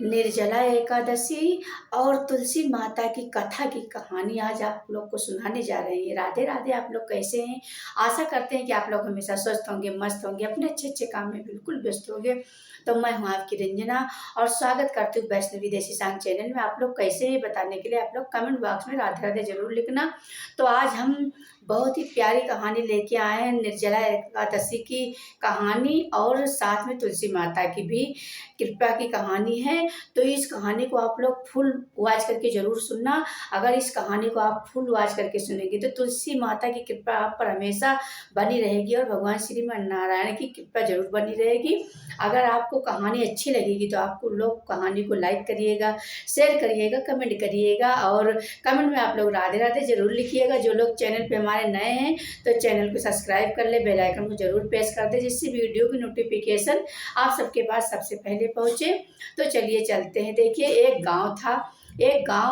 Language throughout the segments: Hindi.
निर्जला एकादशी और तुलसी माता की कथा की कहानी आज आप लोग को सुनाने जा रहे हैं। राधे राधे। आप लोग कैसे हैं? आशा करते हैं कि आप लोग हमेशा स्वस्थ होंगे, मस्त होंगे, अपने अच्छे अच्छे काम में बिल्कुल व्यस्त होंगे। तो मैं हूँ आपकी रंजना और स्वागत करती हूँ वैष्णवी देसी सांग चैनल में। आप लोग कैसे हैं बताने के लिए आप लोग कमेंट बॉक्स में राधे राधे जरूर लिखना। तो आज हम बहुत ही प्यारी कहानी लेके आए हैं, निर्जला एकादशी की कहानी और साथ में तुलसी माता की भी कृपा की कहानी है। तो इस कहानी को आप लोग फुल वॉच करके जरूर सुनना। अगर इस कहानी को आप फुल वॉच करके सुनेंगे तो तुलसी माता की कृपा आप पर हमेशा बनी रहेगी और भगवान श्रीमन नारायण की कृपा जरूर बनी रहेगी। अगर आपको कहानी अच्छी लगेगी तो आपको लोग कहानी को लाइक करिएगा, शेयर करिएगा, कमेंट करिएगा और कमेंट में आप लोग राधे राधे जरूर लिखिएगा। जो लोग चैनल पे हमारे नए हैं तो चैनल को सब्सक्राइब कर ले, बेल आइकन को जरूर प्रेस कर दे जिससे वीडियो की नोटिफिकेशन आप सबके पास सबसे पहले पहुंचे। तो चलिए चलते हैं। देखिए एक गांव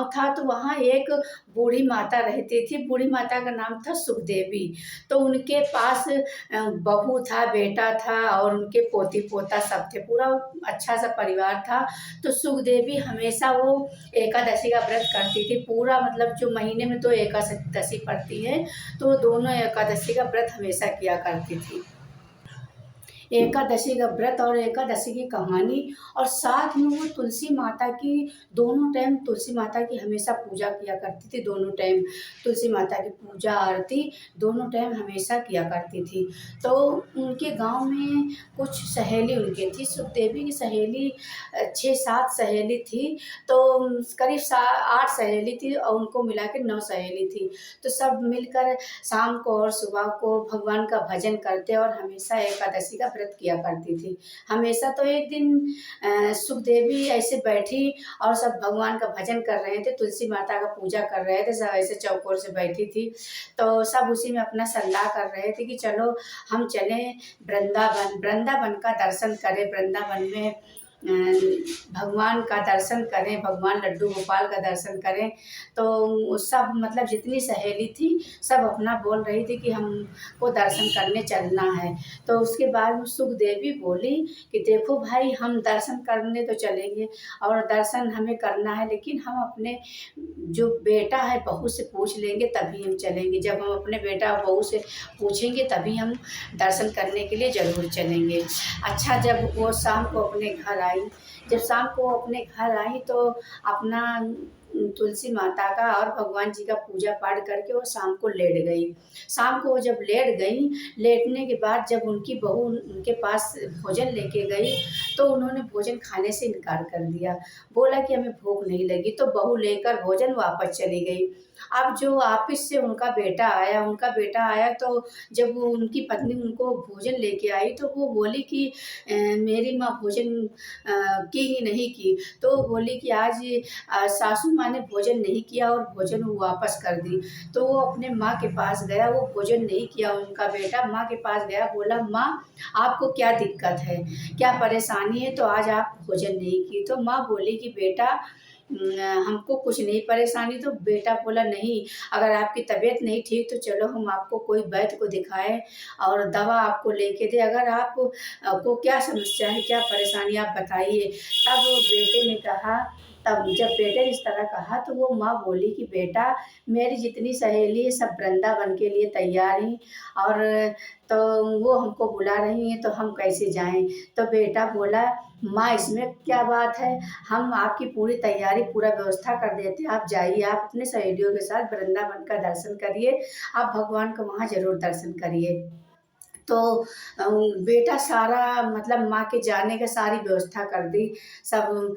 था तो वहाँ एक बूढ़ी माता रहती थी। बूढ़ी माता का नाम था सुखदेवी। तो उनके पास बहू था, बेटा था और उनके पोती पोता सब थे। पूरा अच्छा सा परिवार था। तो सुखदेवी हमेशा वो एकादशी का व्रत करती थी। पूरा मतलब जो महीने में तो एकादशी पड़ती है तो दोनों एकादशी का व्रत हमेशा किया करती थी। एकादशी का व्रत और एकादशी की कहानी और साथ में वो तुलसी माता की दोनों टाइम तुलसी माता की हमेशा पूजा किया करती थी। दोनों टाइम तुलसी माता की पूजा आरती दोनों टाइम हमेशा किया करती थी। तो उनके गांव में कुछ सहेली उनकी थी। सुखदेवी की सहेली 6-7 सहेली थी। तो करीब 8 सहेली थी और उनको मिला के 9 सहेली थी। तो सब मिलकर शाम को और सुबह को भगवान का भजन करते और हमेशा एकादशी का व्रत किया करती थी। हमेशा तो एक दिन सुखदेवी ऐसे बैठी और सब भगवान का भजन कर रहे थे, तुलसी माता का पूजा कर रहे थे। सब ऐसे चौकोर से बैठी थी तो सब उसी में अपना सलाह कर रहे थे कि चलो हम चलें वृंदावन। वृंदावन का दर्शन करें, वृंदावन में भगवान का दर्शन करें, भगवान लड्डू गोपाल का दर्शन करें। तो सब मतलब जितनी सहेली थी सब अपना बोल रही थी कि हमको दर्शन करने चलना है। तो उसके बाद सुखदेवी बोली कि देखो भाई, हम दर्शन करने तो चलेंगे और दर्शन हमें करना है, लेकिन हम अपने जो बेटा है बहू से पूछ लेंगे तभी हम चलेंगे। जब हम अपने बेटा और बहू से पूछेंगे तभी हम दर्शन करने के लिए ज़रूर चलेंगे। अच्छा, जब वो शाम को अपने घर आई, जब शाम को अपने घर आई तो अपना तुलसी माता का और भगवान जी का पूजा पाठ करके वो शाम को लेट गई। शाम को वो जब लेट गई, लेटने के बाद जब उनकी बहू उनके पास भोजन लेके गई तो उन्होंने भोजन खाने से इनकार कर दिया। बोला कि हमें भूख नहीं लगी। तो बहू लेकर भोजन वापस चली गई। अब जो ऑफिस से उनका बेटा आया तो जब वो उनकी पत्नी उनको भोजन लेके आई तो वो बोली कि मेरी माँ भोजन की ही नहीं की। तो वो बोली कि आज सासू माँ ने भोजन नहीं किया और भोजन वो वापस कर दी। तो वो अपने माँ के पास गया, वो भोजन नहीं किया उनका बेटा। माँ के पास गया, बोला माँ आपको क्या दिक्कत है, क्या परेशानी है, तो आज आप भोजन नहीं की। तो माँ बोली कि बेटा हमको कुछ नहीं परेशानी। तो बेटा बोला नहीं, अगर आपकी तबीयत नहीं ठीक तो चलो हम आपको कोई वैद्य को दिखाएं और दवा आपको लेके दे। अगर आप को क्या समस्या है, क्या परेशानी आप बताइए। तब बेटे ने कहा, तब जब बेटे ने इस तरह कहा तो वो माँ बोली कि बेटा मेरी जितनी सहेली है सब वृंदावन के लिए तैयार हैं और तो वो हमको बुला रही हैं तो हम कैसे जाएं। तो बेटा बोला माँ इसमें क्या बात है, हम आपकी पूरी तैयारी पूरा व्यवस्था कर देते हैं। आप जाइए, आप अपने सहेलियों के साथ वृंदावन का दर्शन करिए, आप भगवान का वहाँ जरूर दर्शन करिए। तो बेटा सारा मतलब माँ के जाने का सारी व्यवस्था कर दी, सब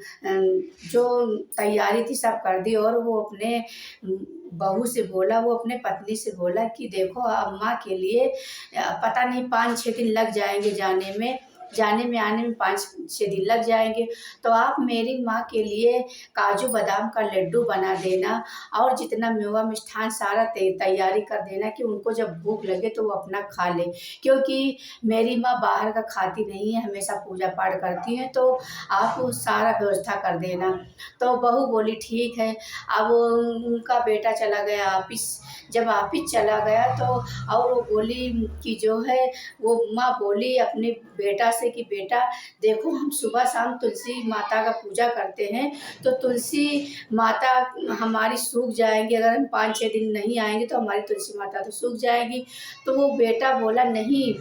जो तैयारी थी सब कर दी। और वो अपने बहू से बोला, वो अपने पत्नी से बोला कि देखो अम्मा के लिए पता नहीं 5-6 दिन लग जाएंगे जाने में आने में 5-6 दिन लग जाएंगे। तो आप मेरी माँ के लिए काजू बादाम का लड्डू बना देना और जितना मेवा मिष्ठान सारा तैयारी कर देना कि उनको जब भूख लगे तो वो अपना खा ले। क्योंकि मेरी माँ बाहर का खाती नहीं है, हमेशा पूजा पाठ करती है। तो आप वो सारा व्यवस्था कर देना। तो बहू बोली ठीक है। अब उनका बेटा चला गया ऑफिस। जब वापिस चला गया तो और वो बोली कि जो है वो माँ बोली अपने बेटा से कि बेटा देखो हम सुबह शाम तुलसी माता का पूजा करते हैं तो तुलसी माता हमारी सूख जाएंगी, अगर हम 5-6 दिन नहीं आएंगे तो हमारी तुलसी माता तो सूख जाएगी। तो वो बेटा बोला नहीं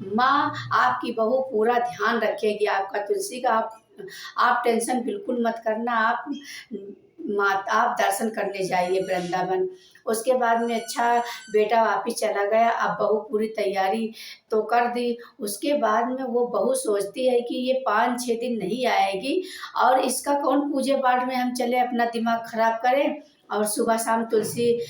माँ, आपकी बहू पूरा ध्यान रखेगी आपका तुलसी का, आप टेंशन बिल्कुल मत करना, आप दर्शन करने जाइए वृंदावन। उसके बाद में अच्छा बेटा वापिस चला गया। अब बहू पूरी तैयारी तो कर दी। उसके बाद में वो बहू सोचती है कि ये 5-6 दिन नहीं आएगी और इसका कौन पूजे पाठ में हम चले अपना दिमाग खराब करें, और सुबह शाम तुलसी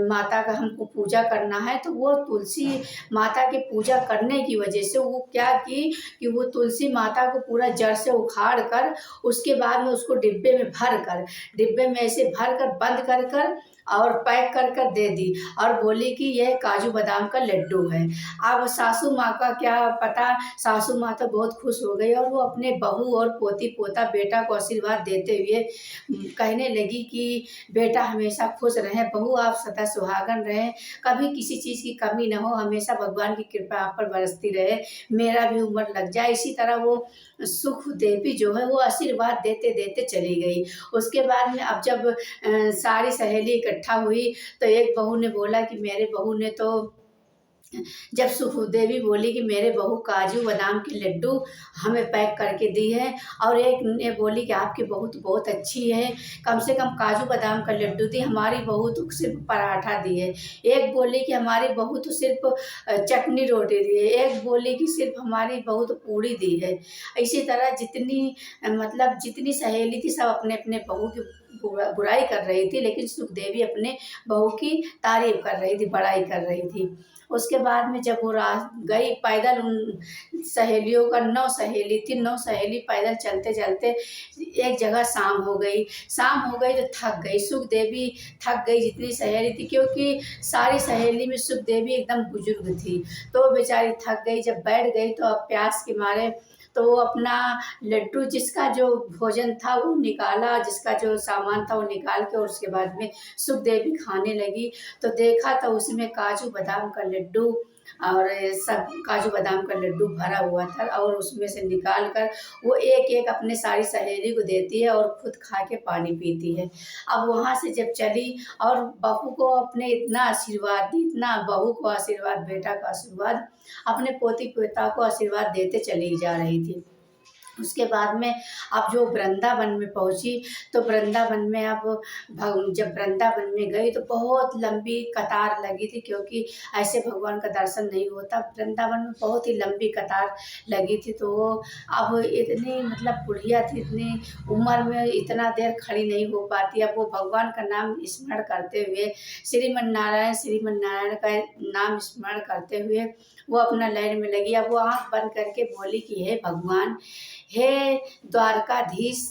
माता का हमको पूजा करना है। तो वो तुलसी माता की पूजा करने की वजह से वो क्या की कि वो तुलसी माता को पूरा जड़ से उखाड़ कर उसके बाद में उसको डिब्बे में ऐसे भर कर बंद कर कर और पैक कर कर दे दी और बोली कि यह काजू बादाम का लड्डू है। अब सासू माँ का क्या पता, सासू माँ तो बहुत खुश हो गई और वो अपने बहू और पोती पोता बेटा को आशीर्वाद देते हुए कहने लगी कि बेटा हमेशा खुश रहें, बहू आप सदा सुहागन रहें, कभी किसी चीज़ की कमी न हो, हमेशा भगवान की कृपा आप पर बरसती रहे, मेरा भी उम्र लग जाए। इसी तरह वो सुख देवी जो है वो आशीर्वाद देते देते चली गई। उसके बाद में अब जब सारी सहेली इकट्ठा हुई तो एक बहू ने बोला कि मेरे बहू ने तो जब सुखदेवी बोली कि मेरे बहू काजू बादाम के लड्डू हमें पैक करके दी है, और एक ने बोली कि आपकी बहू तो बहुत अच्छी है, कम से कम काजू बादाम का लड्डू दी, हमारी बहू तो सिर्फ पराठा दी है। एक बोली कि हमारी बहू तो सिर्फ चटनी रोटी दी है, एक बोली कि सिर्फ हमारी बहू तो पूड़ी दी है। इसी तरह जितनी सहेली थी सब अपने अपने बहू की बुराई कर रही थी, लेकिन सुखदेवी अपने बहू की तारीफ कर रही थी, बड़ाई कर रही थी। उसके बाद में जब वो गई पैदल, उन सहेलियों का 9 सहेली थी, 9 सहेली पैदल चलते चलते एक जगह शाम हो गई तो थक गई सुखदेवी, थक गई जितनी सहेली थी, क्योंकि सारी सहेली में सुखदेवी एकदम बुजुर्ग थी, तो बेचारी थक गई। जब बैठ गई तो अब प्यास के मारे तो वो अपना लड्डू जिसका जो भोजन था वो निकाला, जिसका जो सामान था वो निकाल के और उसके बाद में सुखदेवी खाने लगी। तो देखा तो उसमें काजू बादाम का लड्डू और सब काजू बादाम का लड्डू भरा हुआ था, और उसमें से निकाल कर वो एक एक अपने सारी सहेली को देती है और खुद खा के पानी पीती है। अब वहाँ से जब चली और बहू को अपने इतना आशीर्वाद दी, इतना बहू को आशीर्वाद, बेटा का आशीर्वाद, अपने पोती पोता को आशीर्वाद देते चली जा रही थी। उसके बाद में अब जो वृंदावन में पहुंची तो वृंदावन में अब जब वृंदावन में गई तो बहुत लंबी कतार लगी थी, क्योंकि ऐसे भगवान का दर्शन नहीं होता। वृंदावन में बहुत ही लंबी कतार लगी थी। तो वो अब इतनी बुढ़िया थी, इतनी उम्र में इतना देर खड़ी नहीं हो पाती। अब वो भगवान का नाम स्मरण करते हुए श्रीमन नारायण का नाम स्मरण करते हुए वो अपना लाइन में लगी। अब वो आँख बंद करके बोली कि हे भगवान, हे द्वारकाधीश,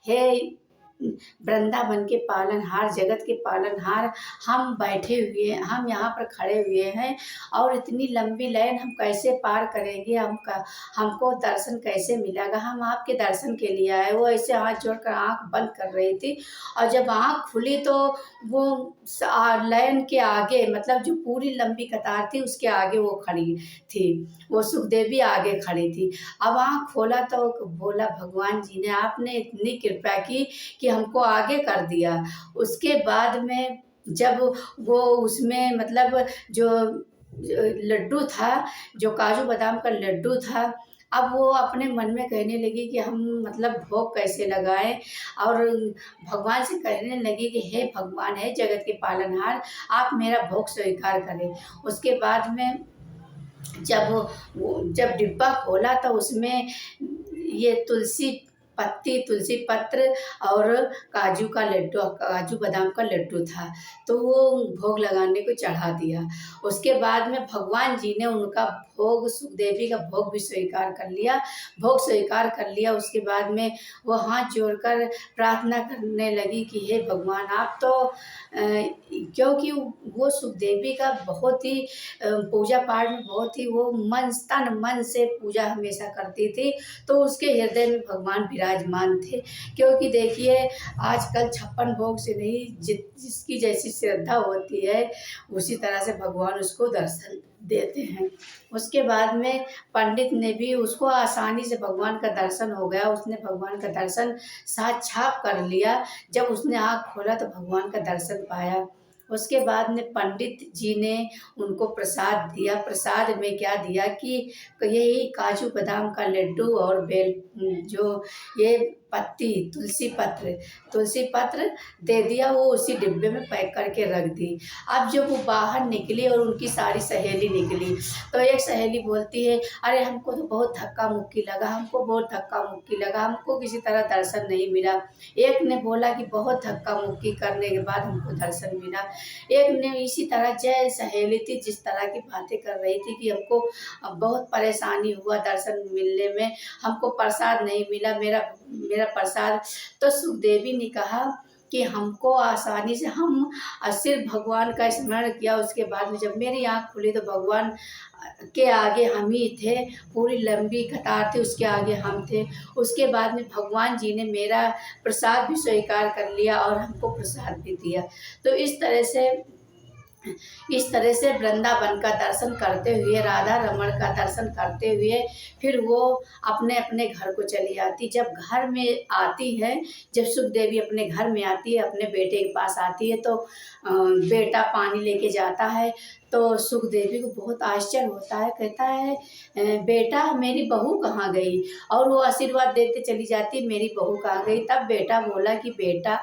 हे वृंदावन के पालनहार, जगत के पालनहार, हम बैठे हुए हैं, हम यहाँ पर खड़े हुए हैं और इतनी लंबी लाइन हम कैसे पार करेंगे, हमको दर्शन कैसे मिलेगा, हम आपके दर्शन के लिए आए। वो ऐसे हाथ जोड़कर आंख बंद कर रही थी, और जब आंख खुली तो वो लाइन के आगे, जो पूरी लंबी कतार थी उसके आगे वो खड़ी थी, वो सुखदेवी आगे खड़ी थी। अब आंख खोला तो बोला भगवान जी ने आपने इतनी कृपा की कि हमको आगे कर दिया। उसके बाद में जब वो उसमें जो लड्डू था, जो काजू बादाम का लड्डू था, अब वो अपने मन में कहने लगी कि हम भोग कैसे लगाएं, और भगवान से कहने लगी कि हे भगवान, है जगत के पालनहार, आप मेरा भोग स्वीकार करें। उसके बाद में जब डिब्बा खोला तो उसमें ये तुलसी पत्र और काजू बादाम का लड्डू था, तो वो भोग लगाने को चढ़ा दिया। उसके बाद में भगवान जी ने उनका भोग सुखदेवी का भोग भी स्वीकार कर लिया। भोग स्वीकार कर लिया उसके बाद में वो हाथ जोड़कर प्रार्थना करने लगी कि हे भगवान आप तो क्योंकि वो सुखदेवी का बहुत ही पूजा पाठ में बहुत ही वो तन मन से पूजा हमेशा करती थी, तो उसके हृदय में भगवान विराजमान थे। क्योंकि देखिए आजकल 56 भोग से नहीं, जिसकी जैसी श्रद्धा होती है उसी तरह से भगवान उसको दर्शन देते हैं। उसके बाद में पंडित ने भी उसको आसानी से भगवान का दर्शन हो गया, उसने भगवान का दर्शन साक्षात कर लिया। जब उसने आँख खोला तो भगवान का दर्शन पाया। उसके बाद में पंडित जी ने उनको प्रसाद दिया। प्रसाद में क्या दिया कि यही काजू बादाम का लड्डू और जो ये पत्ती तुलसी पत्र दे दिया। वो उसी डिब्बे में पैक करके रख दी। अब जब वो बाहर निकली और उनकी सारी सहेली निकली तो एक सहेली बोलती है, अरे हमको तो बहुत धक्का मुक्की लगा, हमको किसी तरह दर्शन नहीं मिला। एक ने बोला कि बहुत धक्का मुक्की करने के बाद हमको दर्शन मिला। एक ने इसी तरह, जय सहेली थी जिस तरह की बातें कर रही थी कि हमको बहुत परेशानी हुआ दर्शन मिलने में, हमको प्रसाद नहीं मिला, मेरा प्रसाद। तो सुखदेवी ने कहा कि हमको आसानी से हम सिर्फ भगवान का स्मरण किया। उसके बाद में जब मेरी आँख खुली तो भगवान के आगे हम ही थे, पूरी लंबी कतार थी, उसके आगे हम थे। उसके बाद में भगवान जी ने मेरा प्रसाद भी स्वीकार कर लिया और हमको प्रसाद भी दिया। तो इस तरह से वृंदावन का दर्शन करते हुए, राधा रमण का दर्शन करते हुए फिर वो अपने अपने घर को चली आती। जब घर में आती है, जब सुखदेवी अपने घर में आती है, अपने बेटे के पास आती है तो बेटा पानी लेके जाता है। तो सुखदेवी को बहुत आश्चर्य होता है, कहता है बेटा मेरी बहू कहाँ गई? और वो आशीर्वाद देते चली जाती, मेरी बहू कहाँ गई? तब बेटा बोला कि बेटा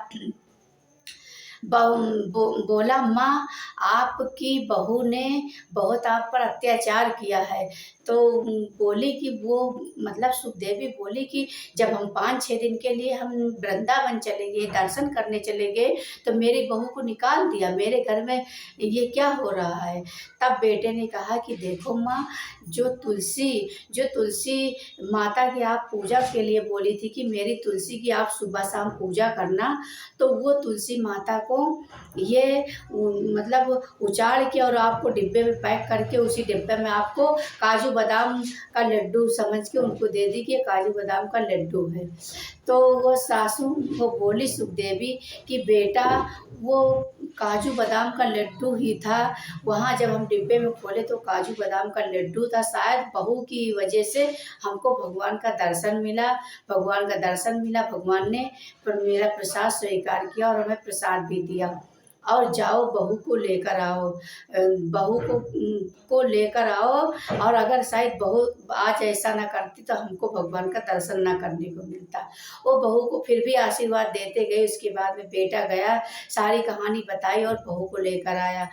बोला माँ आपकी बहू ने बहुत आप पर अत्याचार किया है। तो बोली कि वो मतलब सुखदेवी बोली कि जब हम 5-6 दिन के लिए हम वृंदावन चले गए, दर्शन करने चले गए तो मेरी बहू को निकाल दिया, मेरे घर में ये क्या हो रहा है? तब बेटे ने कहा कि देखो माँ, जो तुलसी माता की आप पूजा के लिए बोली थी कि मेरी तुलसी की आप सुबह शाम पूजा करना, तो वो तुलसी माता को ये मतलब उचाड़ के और आपको डिब्बे में पैक करके उसी डिब्बे में आपको काजू बादाम का लड्डू समझ के उनको दे दी कि ये काजू बादाम का लड्डू है। तो वो सासू वो बोली सुखदेवी कि बेटा वो काजू बादाम का लड्डू ही था। वहाँ जब हम डिब्बे में खोले तो काजू बादाम का लड्डू था। शायद बहू की वजह से हमको भगवान का दर्शन मिला। भगवान ने मेरा प्रसाद स्वीकार किया और हमें प्रसाद भी दिया। और जाओ बहू को लेकर आओ, को लेकर आओ। और अगर शायद बहू आज ऐसा ना करती तो हमको भगवान का दर्शन ना करने को मिलता। वो बहू को फिर भी आशीर्वाद देते गए। उसके बाद में बेटा गया, सारी कहानी बताई और बहू को लेकर आया।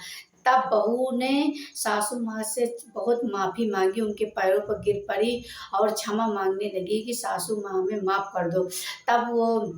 तब बहू ने सासू माँ से बहुत माफ़ी मांगी, उनके पैरों पर गिर पड़ी और क्षमा मांगने लगी कि सासू माँ हमें माफ़ कर दो। तब वो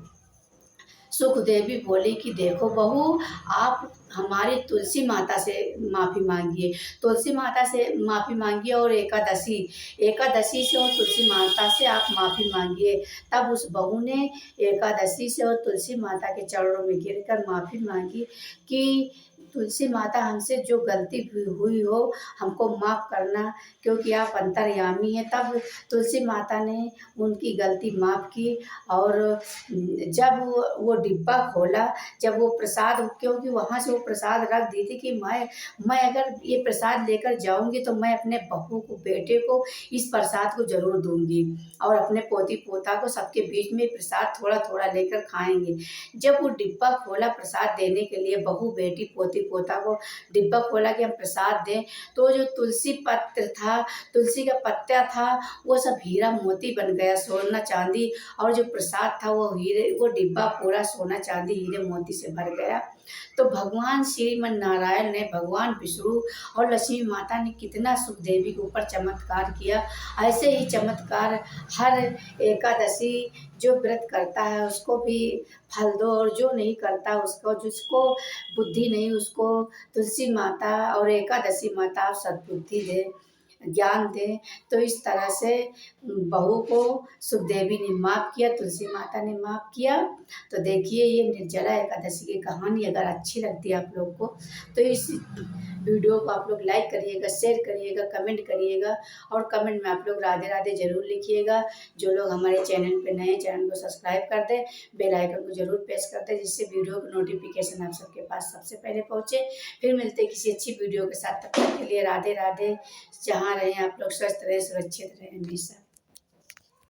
सुखदेवी बोली कि देखो बहू, आप हमारी तुलसी माता से माफ़ी मांगिए, तुलसी माता से माफ़ी मांगिए और एकादशी से और तुलसी माता से आप माफ़ी मांगिए। तब उस बहू ने एकादशी से और तुलसी माता के चरणों में गिरकर माफ़ी मांगी कि तुलसी माता हमसे जो गलती हुई हो हमको माफ़ करना, क्योंकि आप अंतर्यामी हैं। तब तुलसी माता ने उनकी गलती माफ़ की। और जब वो डिब्बा खोला, जब वो प्रसाद, क्योंकि वहाँ से वो प्रसाद रख दी थी कि मैं अगर ये प्रसाद लेकर जाऊंगी तो मैं अपने बहू को, बेटे को इस प्रसाद को जरूर दूंगी और अपने पोती पोता को सबके बीच में प्रसाद थोड़ा थोड़ा लेकर खाएंगे। जब वो डिब्बा खोला प्रसाद देने के लिए, बहू बेटी पोती पोता को डिब्बा खोला कि हम प्रसाद दें, तो जो तुलसी पत्र था, तुलसी का पत्ता था, वो सब हीरा मोती बन गया, सोना चांदी। और जो प्रसाद था वो डिब्बा पूरा सोना चांदी हीरे मोती से भर गया। तो भगवान श्रीमन नारायण ने, भगवान विष्णु और लक्ष्मी माता ने कितना सुखदेवी के ऊपर चमत्कार किया। ऐसे ही चमत्कार हर एकादशी जो व्रत करता है उसको भी फल दो, और जो नहीं करता उसको, जिसको बुद्धि नहीं उसको तुलसी माता और एकादशी माता आप सद्बुद्धि दे। ज्ञान दें। तो इस तरह से बहू को सुखदेवी ने माफ़ किया, तुलसी माता ने माफ़ किया। तो देखिए ये निर्जला एकादशी की कहानी अगर अच्छी लगती है आप लोग को तो इस वीडियो को आप लोग लाइक करिएगा, शेयर करिएगा, कमेंट करिएगा और कमेंट में आप लोग राधे राधे ज़रूर लिखिएगा। जो लोग हमारे चैनल पे नए, चैनल को सब्सक्राइब कर दें, बेल आइकन को ज़रूर प्रेस कर दें, जिससे वीडियो की नोटिफिकेशन आप सबके पास सबसे पहले पहुँचे। फिर मिलते हैं किसी अच्छी वीडियो के साथ, तब तक के लिए राधे राधे। जहाँ रहें आप लोग स्वस्थ रहें, सुरक्षित रहें हमेशा।